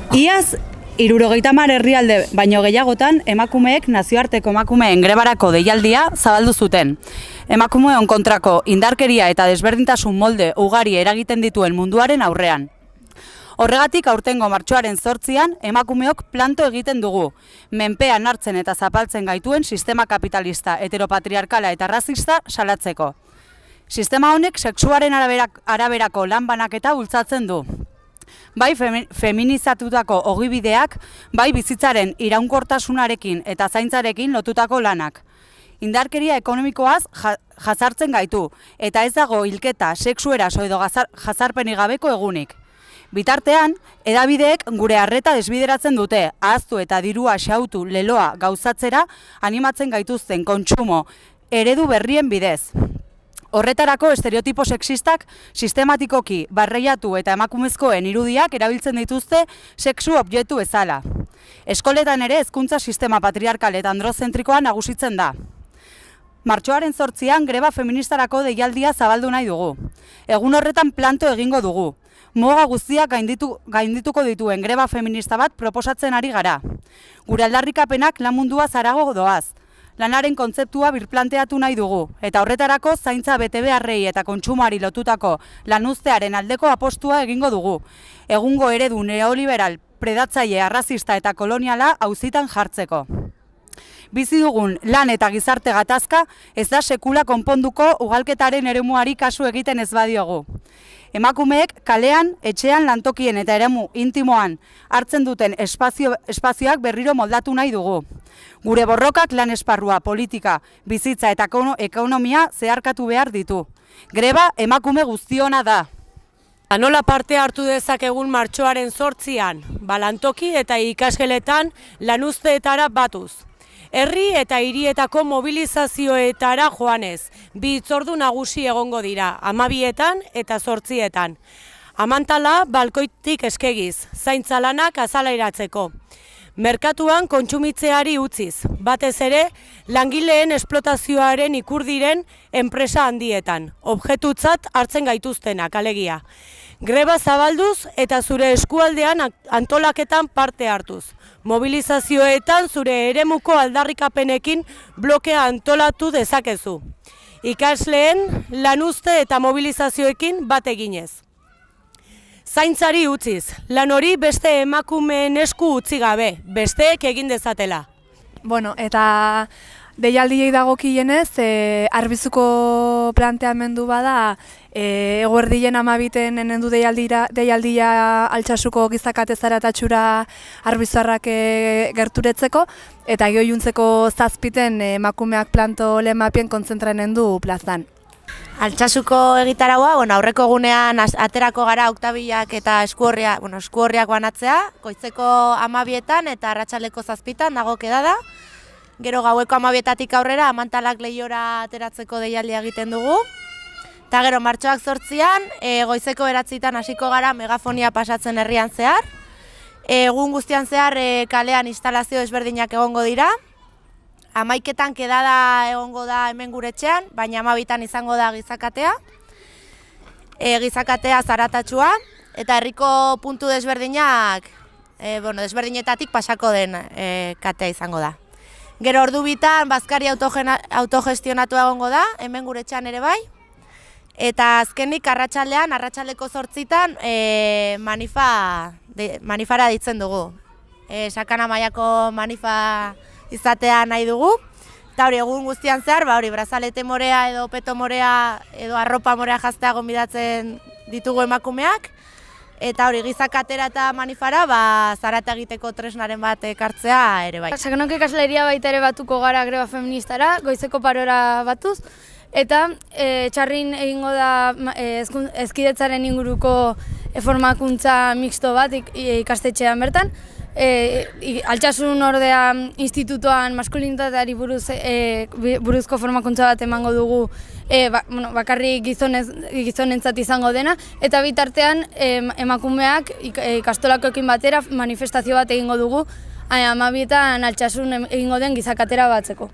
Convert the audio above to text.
Iaz, 70 herrialde baino gehiagotan emakumeek nazioarteko emakumeen grebarako deialdia zabaldu zuten. Emakumeon kontrako indarkeria eta desberdintasun molde ugari eragiten dituen munduaren aurrean. Horregatik aurtengo martxoaren 8an emakumeok planto egiten dugu, menpean hartzen eta zapaltzen gaituen sistema kapitalista, heteropatriarkala eta razista salatzeko. Sistema honek sexuaren araberako lan banaketa bultzatzen du. Bai feminizatutako ogibideak, bai bizitzaren iraunkortasunarekin eta zaintzarekin lotutako lanak. Indarkeria ekonomikoaz jazartzen gaitu, eta ez dago hilketa, sexu eraso edo jazarpenik gabeko egunik. Bitartean, hedabideek gure arreta desbideratzen dute, ahaztu eta dirua xautu leloa gauzatzera animatzen gaituzten kontsumo eredu berrien bidez. Horretarako estereotipo sexistak sistematikoki barreiatu eta emakumezkoen irudiak erabiltzen dituzte sexu objektu bezala. Eskoletan ere hezkuntza sistema patriarkal eta androzentrikoa nagusitzen da. Martxoaren 8an greba feministarako deialdia zabaldu nahi dugu. Egun horretan planto egingo dugu. Muga guztiak gaindituko dituen greba feminista bat proposatzen ari gara. Gure aldarrikapenak lan mundua zarago doaz. Lanaren kontzeptua birplanteatu nahi dugu, eta horretarako zaintza betebeharrei eta kontsumoari lotutako lanuztearen aldeko apostua egingo dugu. Egungo eredu neoliberal, predatzaile, arrazista eta koloniala auzitan jartzeko. Bizi dugun lan eta gizarte gatazka ez da sekula konponduko ugalketaren eremuari kasu egiten ez badiogu. Emakumeek kalean, etxean, lantokien eta eremu intimoan hartzen duten espazioak berriro moldatu nahi dugu. Gure borrokak lan esparrua, politika, bizitza eta ekonomia zeharkatu behar ditu. Greba emakume guztiona da. Nola parte hartu dezakegun martxoaren 8an, lantoki eta ikasgeletan lanuzteetara batuz. Herri eta hirietako mobilizazioetara joanez, 2 hitzordu nagusi egongo dira, 12etan eta 8etan. Amantala balkoitik eskegiz, zaintza lanak azalairatzeko. Merkatuan kontsumitzeari utziz, batez ere langileen esplotazioaren ikur diren enpresa handietan, objektutzat hartzen gaituztenak alegia. Greba zabalduz eta zure eskualdean antolaketan parte hartuz. Mobilizazioetan zure eremuko aldarrikapenekin blokea antolatu dezakezu. Ikasleen lanuzte eta mobilizazioekin bat eginez. Zaintzari utziz, lan hori beste emakumeen esku utzi gabe, besteek egin dezatela. Eta deialdiei dagokienez, arbizuko planteamendu bada, eguerdien 12 enendu deialdia Altsasuko gizakate zaratatxura arbizarrak gerturetzeko, eta gehioiuntzeko 7 emakumeak planto lemapien kontzentran du plazan. Altsasuko egitaraua, aurreko egunean aterako gara oktabilak eta eskuorriak banatzea, goizeko 12etan eta arratsaldeko 7etan dago kedada. Gero gaueko 12etatik aurrera Amantalak lehiora ateratzeko deialdia egiten dugu. Eta gero martxoak 8an, goizeko 9etan hasiko gara megafonia pasatzen herrian zehar. Egun guztian zehar kalean instalazio ezberdinak egongo dira. 11etan kedada egongo da hemen gure etxean, baina 12etan izango da gizakatea. Gizakatea zaratatxua, eta herriko puntu desberdinak, desberdinetatik pasako den katea izango da. Gero ordu bitan bazkari autogestionatu egongo da, hemen gure etxean ere bai. Eta azkenik arratsaldeko 8etan manifara ditzen dugu. Sakana mailako manifa izatea nahi dugu. Eta hori egun guztian zehar, brazalete morea edo peto morea edo arropa morea jaztea gonbidatzen ditugu emakumeak. Eta hori gizakatera eta manifara zarata egiteko tresnaren bat ekartzea ere bai. Sakonok ikasleria baita ere batuko gara greba feministara, goizeko parora batuz. Eta txarrin egingo da hezkidetzaren inguruko formakuntza mixto bat ikastetxean bertan. Altsasun ordea institutoan maskulinitateari buruzko formakuntza bat emango dugu bakarrik gizonentzat izango dena, eta bitartean emakumeak ikastolakoekin batera manifestazio bat egingo dugu 12etan Altsasun egingo den gizakatera batzeko.